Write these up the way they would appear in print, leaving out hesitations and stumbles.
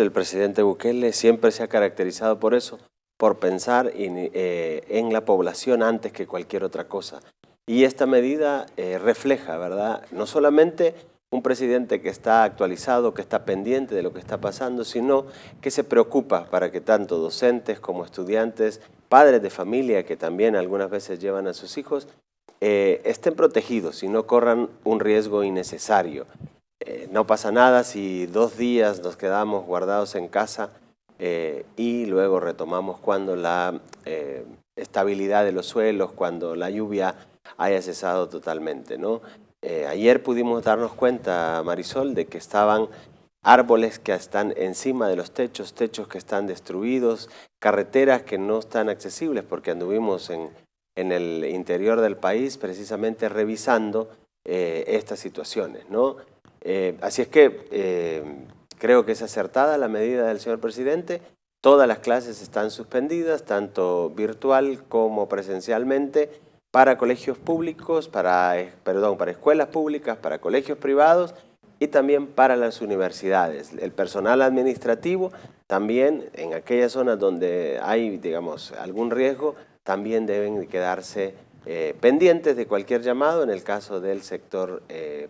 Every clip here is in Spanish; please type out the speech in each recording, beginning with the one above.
El presidente Bukele siempre se ha caracterizado por eso, por pensar en la población antes que cualquier otra cosa. Y esta medida refleja, ¿verdad?, no solamente un presidente que está actualizado, que está pendiente de lo que está pasando, sino que se preocupa para que tanto docentes como estudiantes, padres de familia que también algunas veces llevan a sus hijos, estén protegidos y no corran un riesgo innecesario. No pasa nada si 2 días nos quedamos guardados en casa y luego retomamos cuando la estabilidad de los suelos, cuando la lluvia haya cesado totalmente, ¿no? Ayer pudimos darnos cuenta, Marisol, de que estaban árboles que están encima de los techos, techos que están destruidos, carreteras que no están accesibles porque anduvimos en el interior del país precisamente revisando estas situaciones, ¿no? Así es que creo que es acertada la medida del señor presidente. Todas las clases están suspendidas, tanto virtual como presencialmente, para colegios públicos, para escuelas públicas, para colegios privados y también para las universidades. El personal administrativo también en aquellas zonas donde hay, digamos, algún riesgo, también deben quedarse pendientes de cualquier llamado en el caso del sector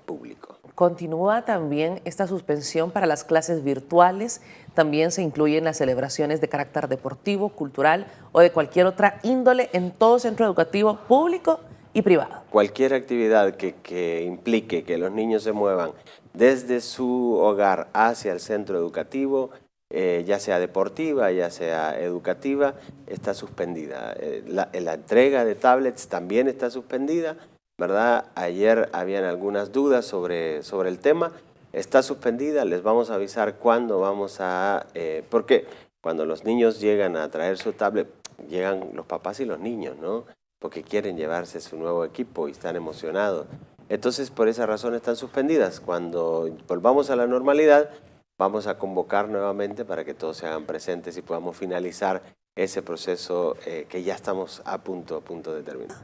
público. Continúa también esta suspensión para las clases virtuales, también se incluyen las celebraciones de carácter deportivo, cultural o de cualquier otra índole en todo centro educativo público y privado. Cualquier actividad que implique que los niños se muevan desde su hogar hacia el centro educativo, ya sea deportiva, ya sea educativa, está suspendida. La entrega de tablets también está suspendida, ¿verdad? Ayer habían algunas dudas sobre el tema. Está suspendida, les vamos a avisar cuándo vamos a... porque cuando los niños llegan a traer su tablet, llegan los papás y los niños, ¿no? Porque quieren llevarse su nuevo equipo y están emocionados. Entonces, por esa razón están suspendidas. Cuando volvamos a la normalidad, vamos a convocar nuevamente para que todos se hagan presentes y podamos finalizar ese proceso que ya estamos a punto de terminar.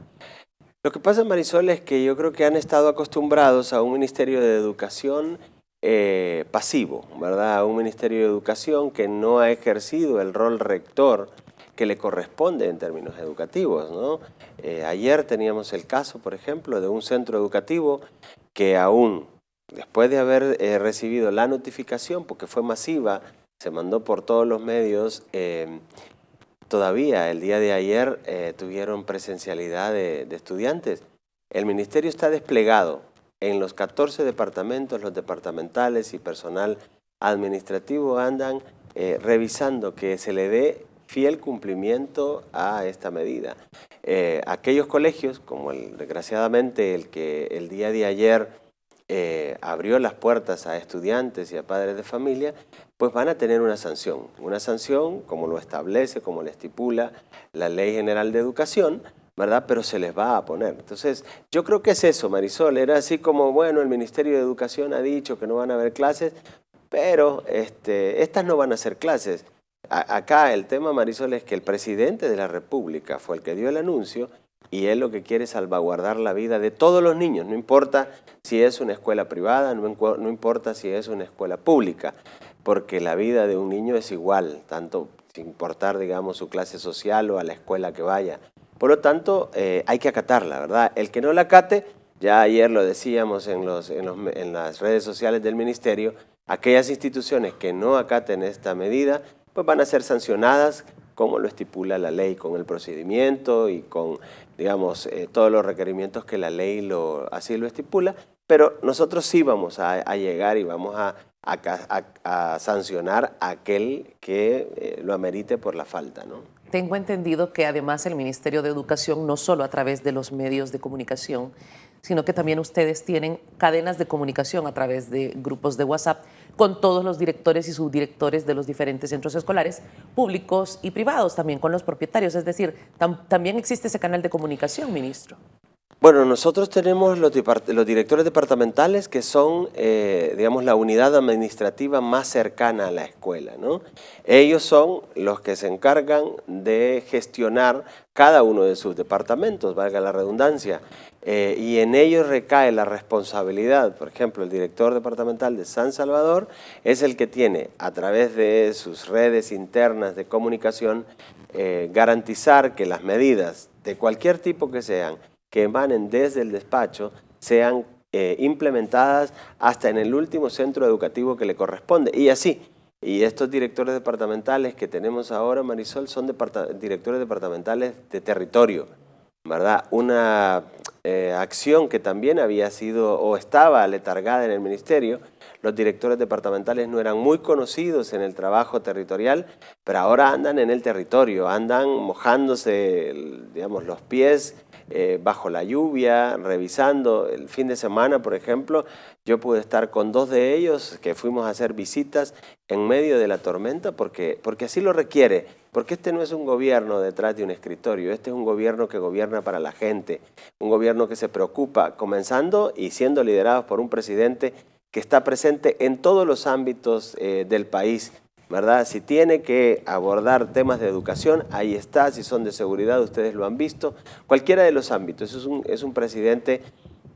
Lo que pasa, Marisol, es que yo creo que han estado acostumbrados a un Ministerio de Educación pasivo, ¿verdad? A un Ministerio de Educación que no ha ejercido el rol rector que le corresponde en términos educativos, ¿no? Ayer teníamos el caso, por ejemplo, de un centro educativo que aún después de haber recibido la notificación, porque fue masiva, se mandó por todos los medios, todavía el día de ayer tuvieron presencialidad de estudiantes. El ministerio está desplegado en los 14 departamentos, los departamentales y personal administrativo andan revisando que se le dé fiel cumplimiento a esta medida. Aquellos colegios, como desgraciadamente el que el día de ayer abrió las puertas a estudiantes y a padres de familia, pues van a tener una sanción como lo establece, como lo estipula la Ley General de Educación, ¿verdad? Pero se les va a poner. Entonces, yo creo que es eso, Marisol, era así como, bueno, el Ministerio de Educación ha dicho que no van a haber clases, pero estas no van a ser clases. Acá el tema, Marisol, es que el presidente de la República fue el que dio el anuncio y él lo que quiere es salvaguardar la vida de todos los niños, no importa si es una escuela privada, no importa si es una escuela pública, porque la vida de un niño es igual, tanto sin importar, digamos, su clase social o a la escuela que vaya. Por lo tanto, hay que acatarla, ¿verdad? El que no la acate, ya ayer lo decíamos en las redes sociales del Ministerio, aquellas instituciones que no acaten esta medida, pues van a ser sancionadas como lo estipula la ley, con el procedimiento y con, digamos, todos los requerimientos que la ley así lo estipula, pero nosotros sí vamos a llegar y vamos a sancionar a aquel que lo amerite por la falta, ¿no? Tengo entendido que además el Ministerio de Educación, no solo a través de los medios de comunicación, sino que también ustedes tienen cadenas de comunicación a través de grupos de WhatsApp con todos los directores y subdirectores de los diferentes centros escolares, públicos y privados, también con los propietarios. Es decir, también existe ese canal de comunicación, ministro. Bueno, nosotros tenemos los directores departamentales que son, digamos, la unidad administrativa más cercana a la escuela, ¿no? Ellos son los que se encargan de gestionar cada uno de sus departamentos, valga la redundancia. y en ellos recae la responsabilidad. Por ejemplo, el director departamental de San Salvador es el que tiene, a través de sus redes internas de comunicación, garantizar que las medidas de cualquier tipo que sean, que emanen desde el despacho, sean implementadas hasta en el último centro educativo que le corresponde, y así. Y estos directores departamentales que tenemos ahora, Marisol, son directores departamentales de territorio, ¿verdad? Una acción que también había sido o estaba aletargada en el ministerio. Los directores departamentales no eran muy conocidos en el trabajo territorial, pero ahora andan en el territorio, andan mojándose, digamos, los pies bajo la lluvia, revisando. El fin de semana, por ejemplo, yo pude estar con 2 de ellos que fuimos a hacer visitas en medio de la tormenta porque así lo requiere, porque este no es un gobierno detrás de un escritorio, este es un gobierno que gobierna para la gente, un gobierno que se preocupa, comenzando y siendo liderados por un presidente que está presente en todos los ámbitos del país, ¿verdad? Si tiene que abordar temas de educación, ahí está. Si son de seguridad, ustedes lo han visto. Cualquiera de los ámbitos. Es un presidente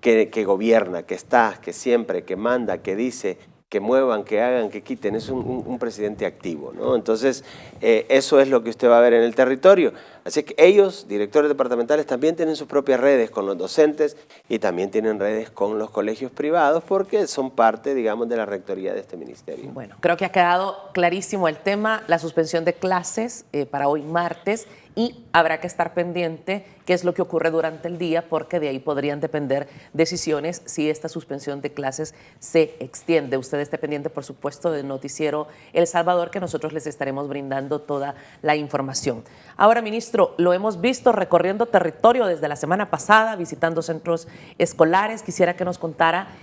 que gobierna, que está, que siempre, que manda, que dice, que muevan, que hagan, que quiten. Es un presidente activo, ¿no? Entonces, eso es lo que usted va a ver en el territorio. Así que ellos, directores departamentales, también tienen sus propias redes con los docentes y también tienen redes con los colegios privados porque son parte, digamos, de la rectoría de este ministerio. Bueno, creo que ha quedado clarísimo el tema, la suspensión de clases para hoy martes, y habrá que estar pendiente qué es lo que ocurre durante el día, porque de ahí podrían depender decisiones si esta suspensión de clases se extiende. Usted esté pendiente, por supuesto, del noticiero El Salvador, que nosotros les estaremos brindando toda la información. Ahora, ministro, lo hemos visto recorriendo territorio desde la semana pasada, visitando centros escolares. Quisiera que nos contara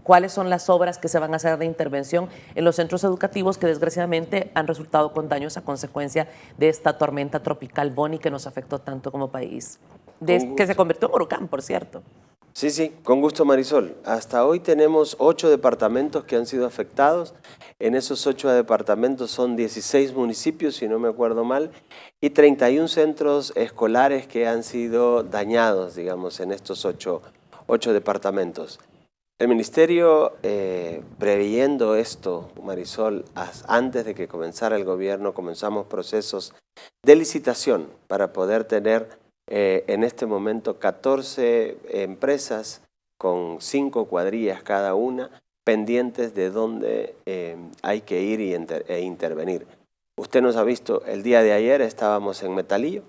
cuáles son las obras que se van a hacer de intervención en los centros educativos que desgraciadamente han resultado con daños a consecuencia de esta tormenta tropical Bonnie que nos afectó tanto como país, que se convirtió en huracán, por cierto. Sí, sí, con gusto, Marisol. Hasta hoy tenemos 8 departamentos que han sido afectados. En esos 8 departamentos son 16 municipios, si no me acuerdo mal, y 31 centros escolares que han sido dañados, digamos, en estos 8 departamentos. El ministerio, previendo esto, Marisol, antes de que comenzara el gobierno, comenzamos procesos de licitación para poder tener en este momento 14 empresas con 5 cuadrillas cada una, pendientes de dónde hay que ir e intervenir. Usted nos ha visto, el día de ayer estábamos en Metalillo,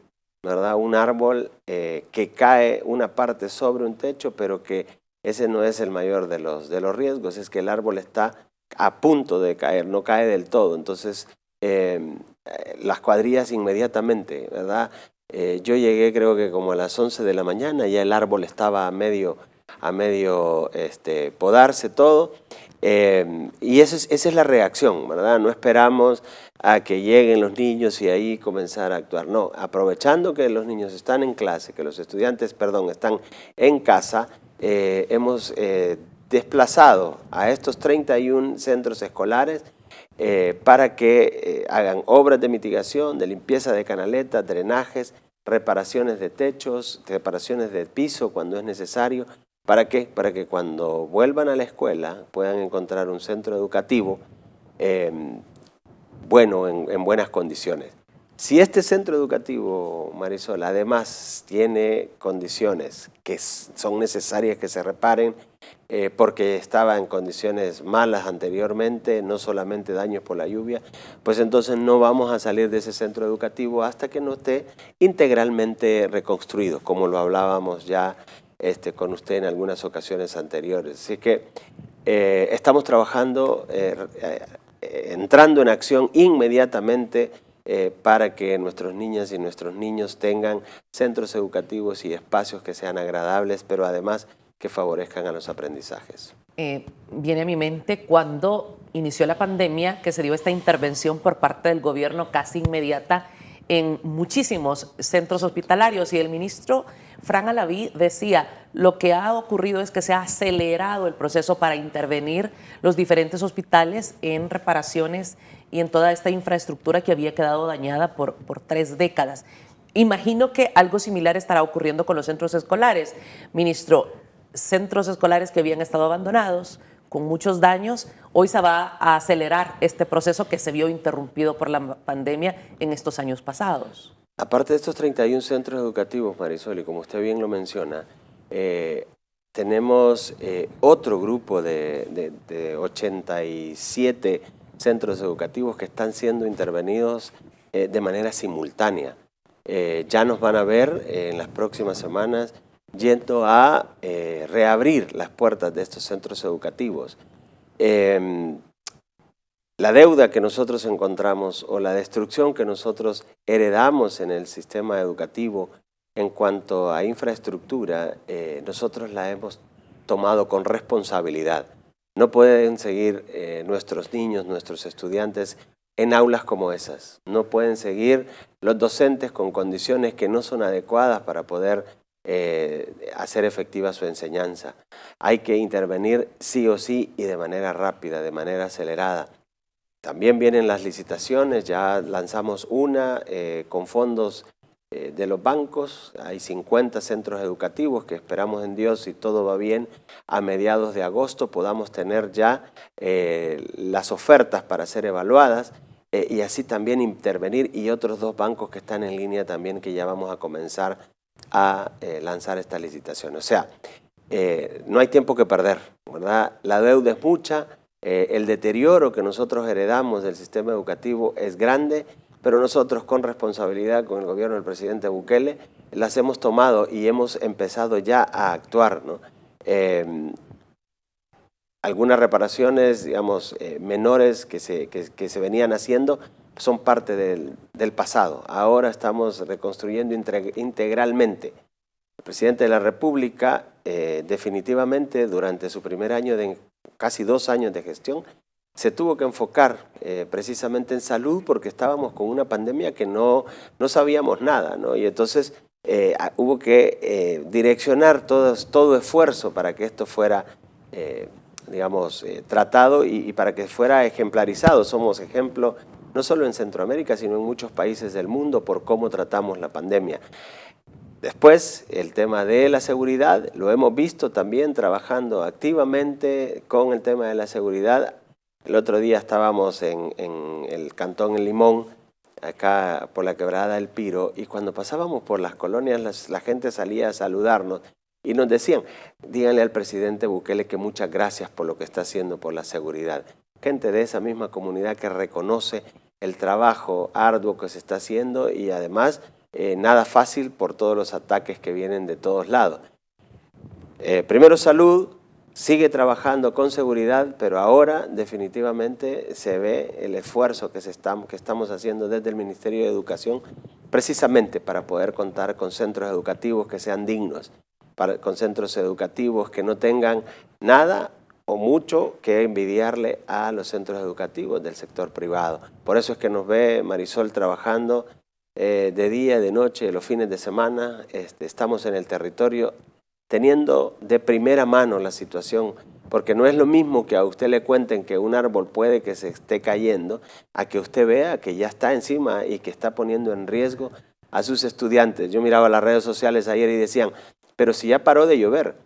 ¿verdad? Un árbol que cae una parte sobre un techo, pero que ese no es el mayor de los riesgos, es que el árbol está a punto de caer, no cae del todo. Entonces, las cuadrillas inmediatamente, ¿verdad? Yo llegué creo que como a las 11 de la mañana, ya el árbol estaba a medio podarse todo, y esa es la reacción, ¿verdad? No esperamos a que lleguen los niños y ahí comenzar a actuar. No, aprovechando que los niños están en clase, que los estudiantes, perdón, están en casa, hemos desplazado a estos 31 centros escolares para que hagan obras de mitigación, de limpieza de canaletas, drenajes, reparaciones de techos, reparaciones de piso cuando es necesario. ¿Para qué? Para que cuando vuelvan a la escuela puedan encontrar un centro educativo bueno, en buenas condiciones. Si este centro educativo, Marisol, además tiene condiciones que son necesarias que se reparen porque estaba en condiciones malas anteriormente, no solamente daños por la lluvia, pues entonces no vamos a salir de ese centro educativo hasta que no esté integralmente reconstruido, como lo hablábamos ya con usted en algunas ocasiones anteriores. Así que estamos trabajando, entrando en acción inmediatamente para que nuestros niñas y nuestros niños tengan centros educativos y espacios que sean agradables, pero además que favorezcan a los aprendizajes. Viene a mi mente cuando inició la pandemia, que se dio esta intervención por parte del gobierno casi inmediata en muchísimos centros hospitalarios, y el ministro Fran Alaví decía, lo que ha ocurrido es que se ha acelerado el proceso para intervenir los diferentes hospitales en reparaciones y en toda esta infraestructura que había quedado dañada por 3 décadas. Imagino que algo similar estará ocurriendo con los centros escolares. Ministro, centros escolares que habían estado abandonados, con muchos daños, hoy se va a acelerar este proceso que se vio interrumpido por la pandemia en estos años pasados. Aparte de estos 31 centros educativos, Marisol, y como usted bien lo menciona, tenemos otro grupo de 87 centros educativos que están siendo intervenidos de manera simultánea. Ya nos van a ver en las próximas semanas yendo a reabrir las puertas de estos centros educativos. La deuda que nosotros encontramos o la destrucción que nosotros heredamos en el sistema educativo en cuanto a infraestructura, nosotros la hemos tomado con responsabilidad. No pueden seguir nuestros niños, nuestros estudiantes en aulas como esas. No pueden seguir los docentes con condiciones que no son adecuadas para poder hacer efectiva su enseñanza. Hay que intervenir sí o sí y de manera rápida, de manera acelerada. También vienen las licitaciones, ya lanzamos una con fondos de los bancos. Hay 50 centros educativos que esperamos en Dios, si todo va bien, a mediados de agosto podamos tener ya las ofertas para ser evaluadas y así también intervenir, y otros 2 bancos que están en línea también, que ya vamos a comenzar a lanzar esta licitación. O sea, no hay tiempo que perder, ¿verdad? La deuda es mucha. El deterioro que nosotros heredamos del sistema educativo es grande, pero nosotros con responsabilidad, con el gobierno del presidente Bukele, las hemos tomado y hemos empezado ya a actuar, ¿no? Algunas reparaciones, digamos, menores que se venían haciendo son parte del pasado. Ahora estamos reconstruyendo integralmente. El presidente de la República definitivamente durante su primer año de casi 2 años de gestión, se tuvo que enfocar precisamente en salud porque estábamos con una pandemia que no sabíamos nada, ¿no? Y entonces hubo que direccionar todo esfuerzo para que esto fuera, digamos, tratado y para que fuera ejemplarizado. Somos ejemplo no solo en Centroamérica, sino en muchos países del mundo por cómo tratamos la pandemia. Después, el tema de la seguridad, lo hemos visto también trabajando activamente con el tema de la seguridad. El otro día estábamos en el Cantón El Limón, acá por la Quebrada del Piro, y cuando pasábamos por las colonias, la gente salía a saludarnos y nos decían, díganle al presidente Bukele que muchas gracias por lo que está haciendo por la seguridad. Gente de esa misma comunidad que reconoce el trabajo arduo que se está haciendo y además nada fácil por todos los ataques que vienen de todos lados. Primero salud, sigue trabajando con seguridad, pero ahora definitivamente se ve el esfuerzo que estamos haciendo desde el Ministerio de Educación precisamente para poder contar con centros educativos que sean dignos, con centros educativos que no tengan nada o mucho que envidiarle a los centros educativos del sector privado. Por eso es que nos ve Marisol trabajando de día, de noche, los fines de semana. Estamos en el territorio teniendo de primera mano la situación, porque no es lo mismo que a usted le cuenten que un árbol puede que se esté cayendo, a que usted vea que ya está encima y que está poniendo en riesgo a sus estudiantes. Yo miraba las redes sociales ayer y decían, pero si ya paró de llover.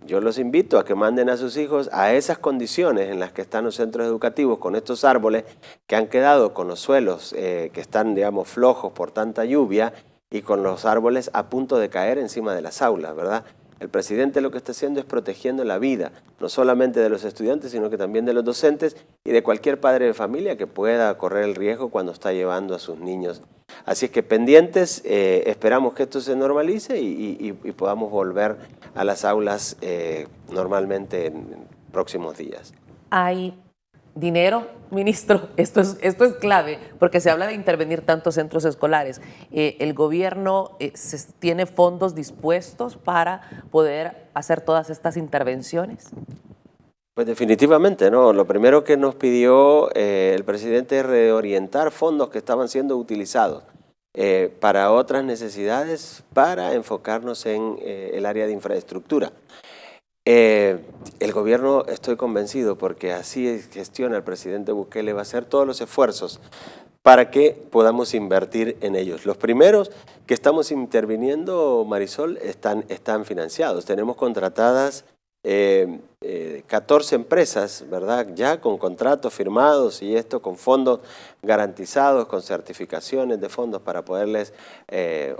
Yo los invito a que manden a sus hijos a esas condiciones en las que están los centros educativos, con estos árboles que han quedado con los suelos que están, digamos, flojos por tanta lluvia y con los árboles a punto de caer encima de las aulas, ¿verdad? El presidente lo que está haciendo es protegiendo la vida, no solamente de los estudiantes, sino que también de los docentes y de cualquier padre de familia que pueda correr el riesgo cuando está llevando a sus niños. Así es que pendientes, esperamos que esto se normalice y podamos volver a las aulas normalmente en próximos días. ¿Hay dinero, ministro? Esto es clave, porque se habla de intervenir tantos centros escolares. ¿El gobierno tiene fondos dispuestos para poder hacer todas estas intervenciones? Pues definitivamente, ¿no? Lo primero que nos pidió el presidente es reorientar fondos que estaban siendo utilizados para otras necesidades, para enfocarnos en el área de infraestructura. El gobierno, estoy convencido, porque así gestiona el presidente Bukele, va a hacer todos los esfuerzos para que podamos invertir en ellos. Los primeros que estamos interviniendo, Marisol, están financiados. Tenemos contratadas 14 empresas, ¿verdad? Ya con contratos firmados y esto con fondos garantizados, con certificaciones de fondos para poderles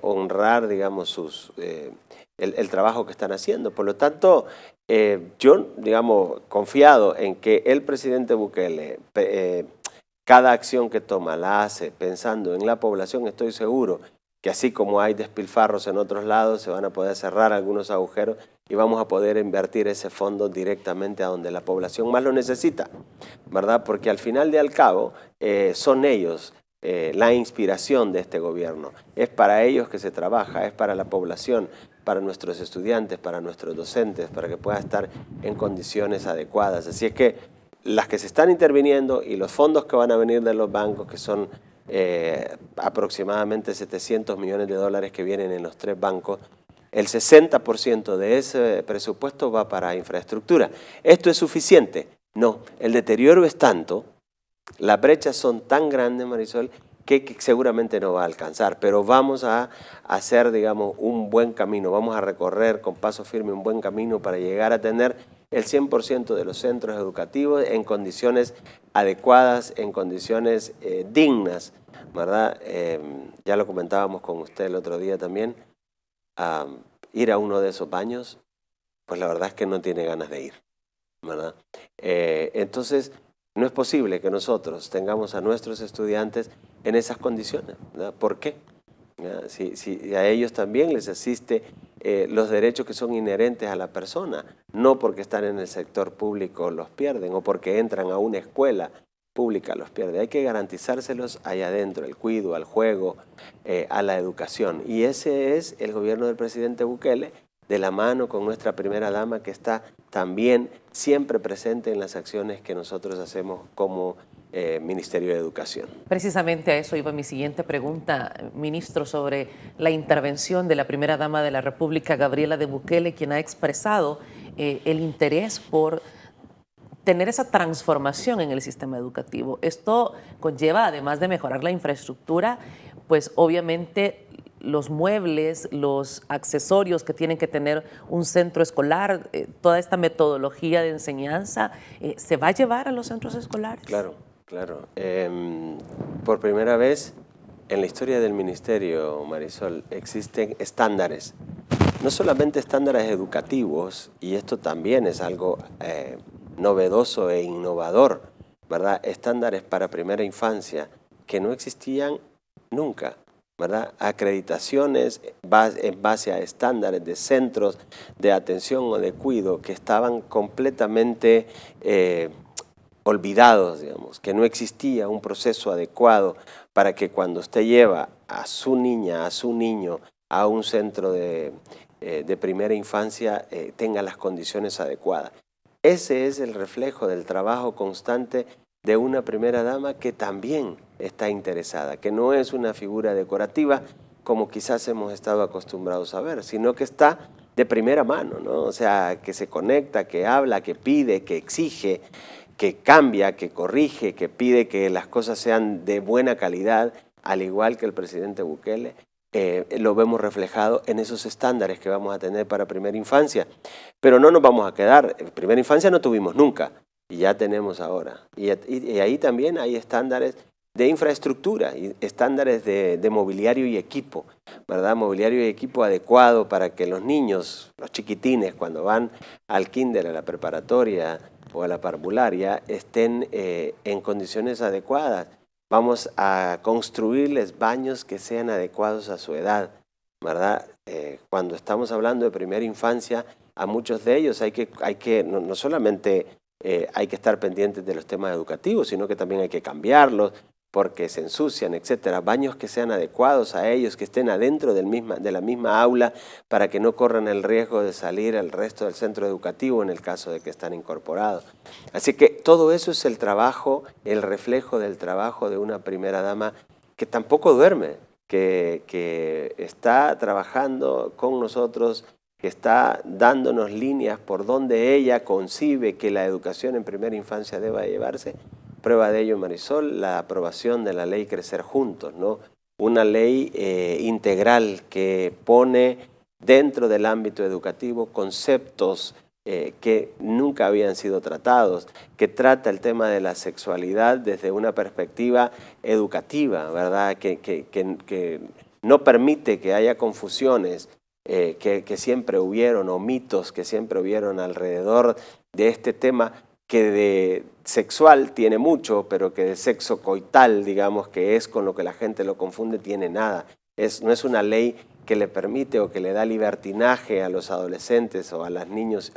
honrar, digamos, el trabajo que están haciendo. Por lo tanto, yo, digamos, confiado en que el presidente Bukele, cada acción que toma la hace pensando en la población, estoy seguro que así como hay despilfarros en otros lados, se van a poder cerrar algunos agujeros y vamos a poder invertir ese fondo directamente a donde la población más lo necesita, ¿verdad? Porque al final y al cabo son ellos la inspiración de este gobierno. Es para ellos que se trabaja, es para la población, para nuestros estudiantes, para nuestros docentes, para que puedan estar en condiciones adecuadas. Así es que las que se están interviniendo y los fondos que van a venir de los bancos, que son aproximadamente 700 millones de dólares que vienen en los 3 bancos, el 60% de ese presupuesto va para infraestructura. ¿Esto es suficiente? No, el deterioro es tanto, las brechas son tan grandes, Marisol, que seguramente no va a alcanzar, pero vamos a hacer, digamos, un buen camino, vamos a recorrer con paso firme un buen camino para llegar a tener el 100% de los centros educativos en condiciones adecuadas, en condiciones dignas, ¿verdad? Ya lo comentábamos con usted el otro día también, ir a uno de esos baños, pues la verdad es que no tiene ganas de ir, ¿verdad? Entonces, no es posible que nosotros tengamos a nuestros estudiantes en esas condiciones, ¿verdad? ¿Por qué? Si a ellos también les asiste los derechos que son inherentes a la persona, no porque están en el sector público los pierden o porque entran a una escuela pública los pierden. Hay que garantizárselos allá adentro, el cuidado, al juego, a la educación. Y ese es el gobierno del presidente Bukele, de la mano con nuestra primera dama, que está también siempre presente en las acciones que nosotros hacemos como Ministerio de Educación. Precisamente a eso iba mi siguiente pregunta, ministro, sobre la intervención de la primera dama de la República, Gabriela de Bukele, quien ha expresado el interés por tener esa transformación en el sistema educativo. Esto conlleva, además de mejorar la infraestructura, pues obviamente los muebles, los accesorios que tienen que tener un centro escolar, toda esta metodología de enseñanza, ¿se va a llevar a los centros escolares? Claro, claro. Por primera vez en la historia del Ministerio, Marisol, existen estándares. No solamente estándares educativos, y esto también es algo novedoso e innovador, ¿verdad? Estándares para primera infancia que no existían nunca, ¿verdad? Acreditaciones en base a estándares de centros de atención o de cuidado que estaban completamente olvidados, digamos, que no existía un proceso adecuado para que cuando usted lleva a su niña, a su niño, a un centro de primera infancia tenga las condiciones adecuadas. Ese es el reflejo del trabajo constante de una primera dama que también está interesada, que no es una figura decorativa como quizás hemos estado acostumbrados a ver, sino que está de primera mano, ¿no? O sea, que se conecta, que habla, que pide, que exige, que cambia, que corrige, que pide que las cosas sean de buena calidad, al igual que el presidente Bukele. Lo vemos reflejado en esos estándares que vamos a tener para primera infancia. Pero no nos vamos a quedar, en primera infancia no tuvimos nunca, y ya tenemos ahora. Y ahí también hay estándares de infraestructura, y estándares de mobiliario y equipo, ¿verdad? Mobiliario y equipo adecuado para que los niños, los chiquitines, cuando van al kinder, a la preparatoria o a la parvularia, estén en condiciones adecuadas. Vamos a construirles baños que sean adecuados a su edad, ¿verdad? Cuando estamos hablando de primera infancia, a muchos de ellos hay que no solamente hay que estar pendientes de los temas educativos, sino que también hay que cambiarlos porque se ensucian, etcétera. Baños que sean adecuados a ellos, que estén adentro de la misma aula para que no corran el riesgo de salir al resto del centro educativo en el caso de que están incorporados. Así que todo eso es el trabajo, el reflejo del trabajo de una primera dama que tampoco duerme, que está trabajando con nosotros, que está dándonos líneas por donde ella concibe que la educación en primera infancia deba llevarse, prueba de ello, Marisol, la aprobación de la ley Crecer Juntos, ¿no? Una ley integral que pone dentro del ámbito educativo conceptos que nunca habían sido tratados, que trata el tema de la sexualidad desde una perspectiva educativa, ¿verdad? Que no permite que haya confusiones que siempre hubieron, o mitos que siempre hubieron alrededor de este tema, que de sexual tiene mucho, pero que de sexo coital, digamos, que es con lo que la gente lo confunde, tiene nada. No es una ley que le permite o que le da libertinaje a los adolescentes o a los niños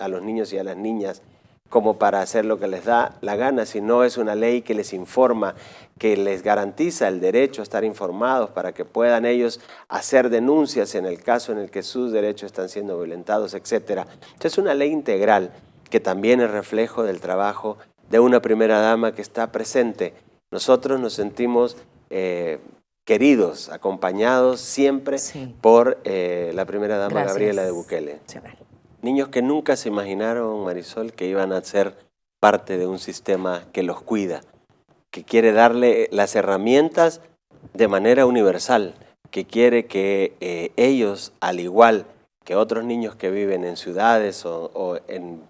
y a las niñas como para hacer lo que les da la gana, sino es una ley que les informa, que les garantiza el derecho a estar informados para que puedan ellos hacer denuncias en el caso en el que sus derechos están siendo violentados, etc. Entonces es una ley integral que también es reflejo del trabajo de una primera dama que está presente. Nosotros nos sentimos queridos, acompañados siempre por la primera dama. Gracias. Gabriela de Bukele. Niños que nunca se imaginaron, Marisol, que iban a ser parte de un sistema que los cuida, que quiere darle las herramientas de manera universal, que quiere que ellos, al igual que otros niños que viven en ciudades o en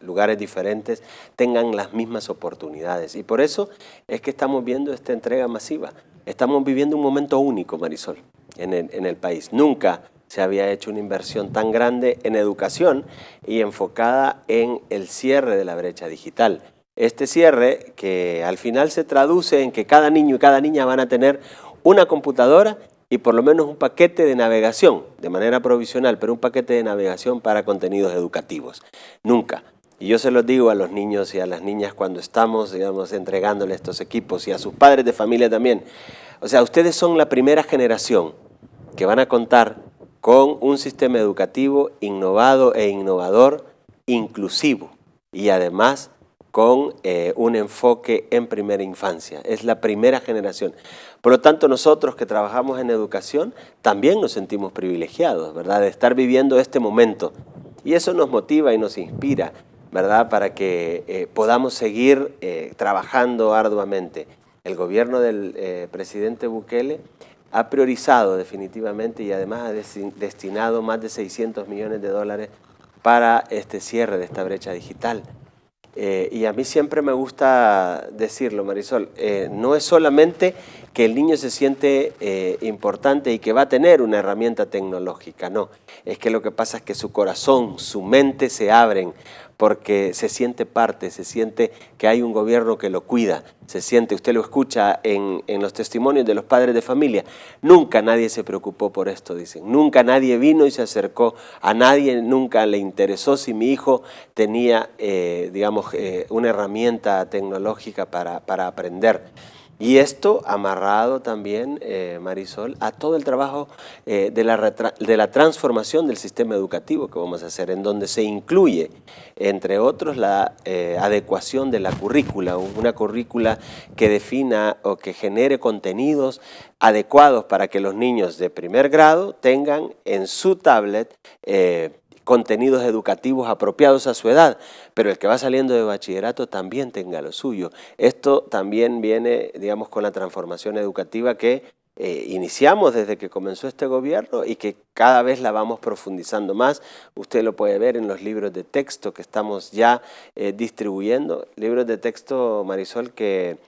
lugares diferentes, tengan las mismas oportunidades. Y por eso es que estamos viendo esta entrega masiva. Estamos viviendo un momento único, Marisol, en el país. Nunca se había hecho una inversión tan grande en educación y enfocada en el cierre de la brecha digital. Este cierre que al final se traduce en que cada niño y cada niña van a tener una computadora y por lo menos un paquete de navegación, de manera provisional, pero un paquete de navegación para contenidos educativos. Nunca. Y yo se los digo a los niños y a las niñas cuando estamos, digamos, entregándoles estos equipos y a sus padres de familia también. O sea, ustedes son la primera generación que van a contar con un sistema educativo innovado e innovador, inclusivo y además con un enfoque en primera infancia. Es la primera generación. Por lo tanto, nosotros que trabajamos en educación también nos sentimos privilegiados, ¿verdad?, de estar viviendo este momento. Y eso nos motiva y nos inspira, ¿verdad?, para que podamos seguir trabajando arduamente. El gobierno del presidente Bukele ha priorizado definitivamente y además ha destinado más de 600 millones de dólares para este cierre de esta brecha digital. Y a mí siempre me gusta decirlo, Marisol, no es solamente que el niño se siente importante y que va a tener una herramienta tecnológica, no. Es que lo que pasa es que su corazón, su mente se abren porque se siente parte, se siente que hay un gobierno que lo cuida, se siente, usted lo escucha en los testimonios de los padres de familia, nunca nadie se preocupó por esto, dicen, nunca nadie vino y se acercó, a nadie nunca le interesó si mi hijo tenía, digamos, una herramienta tecnológica para aprender. Y esto amarrado también, Marisol, a todo el trabajo de la transformación del sistema educativo que vamos a hacer, en donde se incluye, entre otros, la adecuación de la currícula, una currícula que defina o que genere contenidos adecuados para que los niños de primer grado tengan en su tablet contenidos educativos apropiados a su edad, pero el que va saliendo de bachillerato también tenga lo suyo. Esto también viene, digamos, con la transformación educativa que iniciamos desde que comenzó este gobierno y que cada vez la vamos profundizando más. Usted lo puede ver en los libros de texto que estamos ya distribuyendo, libros de texto, Marisol, que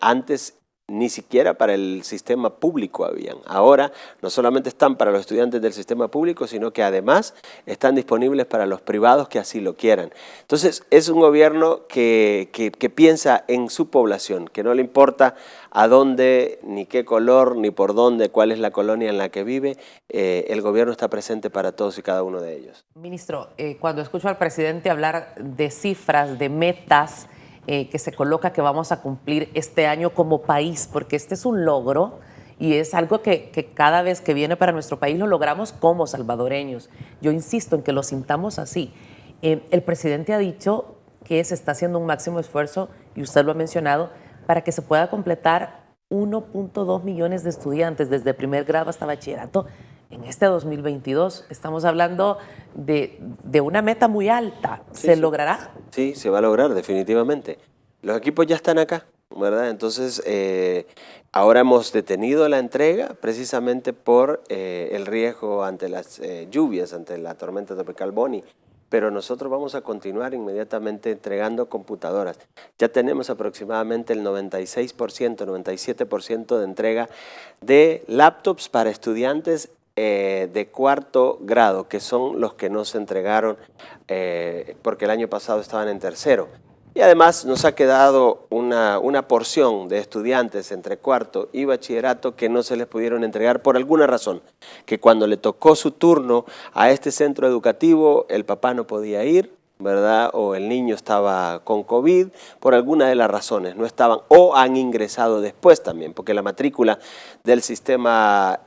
antes ni siquiera para el sistema público habían. Ahora no solamente están para los estudiantes del sistema público, sino que además están disponibles para los privados que así lo quieran. Entonces es un gobierno que piensa en su población, que no le importa a dónde, ni qué color, ni por dónde, cuál es la colonia en la que vive. El gobierno está presente para todos y cada uno de ellos. Ministro, cuando escucho al presidente hablar de cifras, de metas, que se coloca que vamos a cumplir este año como país, porque este es un logro y es algo que cada vez que viene para nuestro país lo logramos como salvadoreños. Yo insisto en que lo sintamos así. El presidente ha dicho que se está haciendo un máximo esfuerzo, y usted lo ha mencionado, para que se pueda completar 1.2 millones de estudiantes desde primer grado hasta bachillerato en este 2022. Estamos hablando de una meta muy alta. ¿Se logrará? Sí, se va a lograr definitivamente. Los equipos ya están acá. ¿verdad? Entonces, ahora hemos detenido la entrega precisamente por el riesgo ante las lluvias, ante la tormenta tropical Bonnie, pero nosotros vamos a continuar inmediatamente entregando computadoras. Ya tenemos aproximadamente el 96%, 97% de entrega de laptops para estudiantes de cuarto grado, que son los que no se entregaron porque el año pasado estaban en tercero. Y además nos ha quedado una porción de estudiantes entre cuarto y bachillerato que no se les pudieron entregar por alguna razón, que cuando le tocó su turno a este centro educativo el papá no podía ir, ¿verdad? O el niño estaba con COVID, por alguna de las razones, no estaban, o han ingresado después también, porque la matrícula del sistema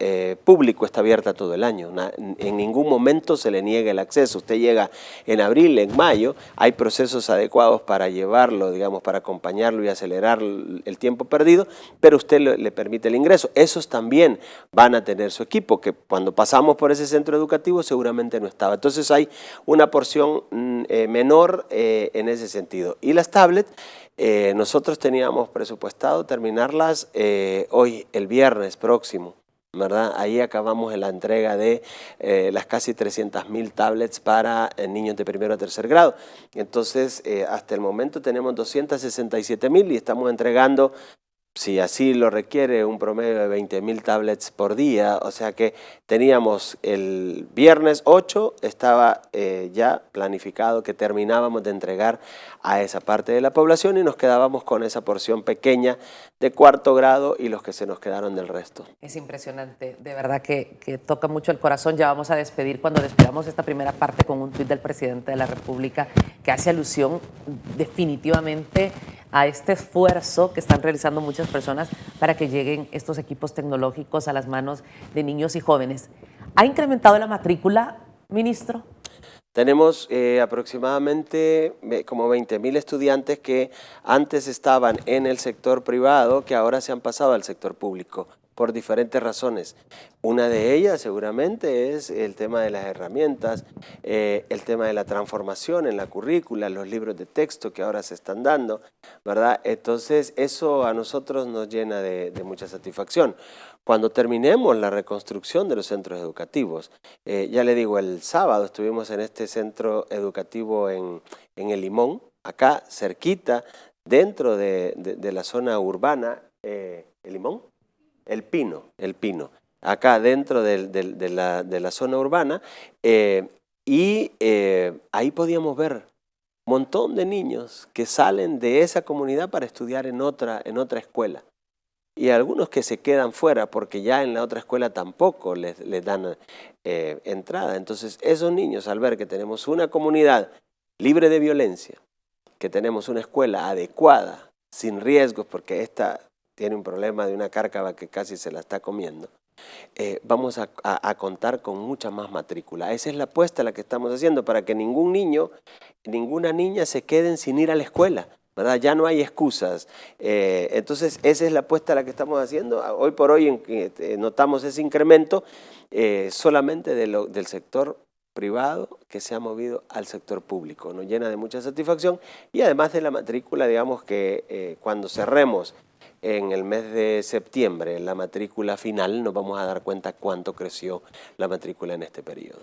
público está abierta todo el año. En ningún momento se le niega el acceso. Usted llega en abril, en mayo, hay procesos adecuados para llevarlo, digamos, para acompañarlo y acelerar el tiempo perdido, pero usted le permite el ingreso. Esos también van a tener su equipo, que cuando pasamos por ese centro educativo seguramente no estaba. Entonces hay una porción menor en ese sentido. Y las tablets, nosotros teníamos presupuestado terminarlas hoy, el viernes próximo, ¿verdad? Ahí acabamos la entrega de las casi 300.000 tablets para niños de primero a tercer grado. Entonces, hasta el momento tenemos 267.000 y estamos entregando, si así lo requiere, un promedio de 20.000 tablets por día, o sea que teníamos el viernes 8, estaba ya planificado que terminábamos de entregar a esa parte de la población y nos quedábamos con esa porción pequeña de cuarto grado y los que se nos quedaron del resto. Es impresionante, de verdad que toca mucho el corazón. Ya vamos a despedir, cuando despidamos esta primera parte, con un tuit del presidente de la República que hace alusión definitivamente a este esfuerzo que están realizando muchas personas para que lleguen estos equipos tecnológicos a las manos de niños y jóvenes. ¿Ha incrementado la matrícula, ministro? Tenemos aproximadamente como 20.000 estudiantes que antes estaban en el sector privado, que ahora se han pasado al sector público por diferentes razones. Una de ellas seguramente es el tema de las herramientas, el tema de la transformación en la currícula, los libros de texto que ahora se están dando, ¿verdad? Entonces eso a nosotros nos llena de mucha satisfacción. Cuando terminemos la reconstrucción de los centros educativos, ya le digo, el sábado estuvimos en este centro educativo en El Limón, acá cerquita, dentro de la zona urbana, ¿El Limón? El Pino, acá dentro de la zona urbana, y ahí podíamos ver un montón de niños que salen de esa comunidad para estudiar en otra escuela. Y algunos que se quedan fuera porque ya en la otra escuela tampoco les dan entrada. Entonces esos niños, al ver que tenemos una comunidad libre de violencia, que tenemos una escuela adecuada, sin riesgos, porque esta tiene un problema de una cárcava que casi se la está comiendo, vamos a contar con mucha más matrícula. Esa es la apuesta la que estamos haciendo, para que ningún niño, ninguna niña se queden sin ir a la escuela, ¿verdad? Ya no hay excusas. Entonces esa es la apuesta la que estamos haciendo. Hoy por hoy notamos ese incremento solamente del sector privado que se ha movido al sector público. Nos llena de mucha satisfacción, y además de la matrícula, digamos que cuando cerremos en el mes de septiembre la matrícula final, nos vamos a dar cuenta cuánto creció la matrícula en este periodo.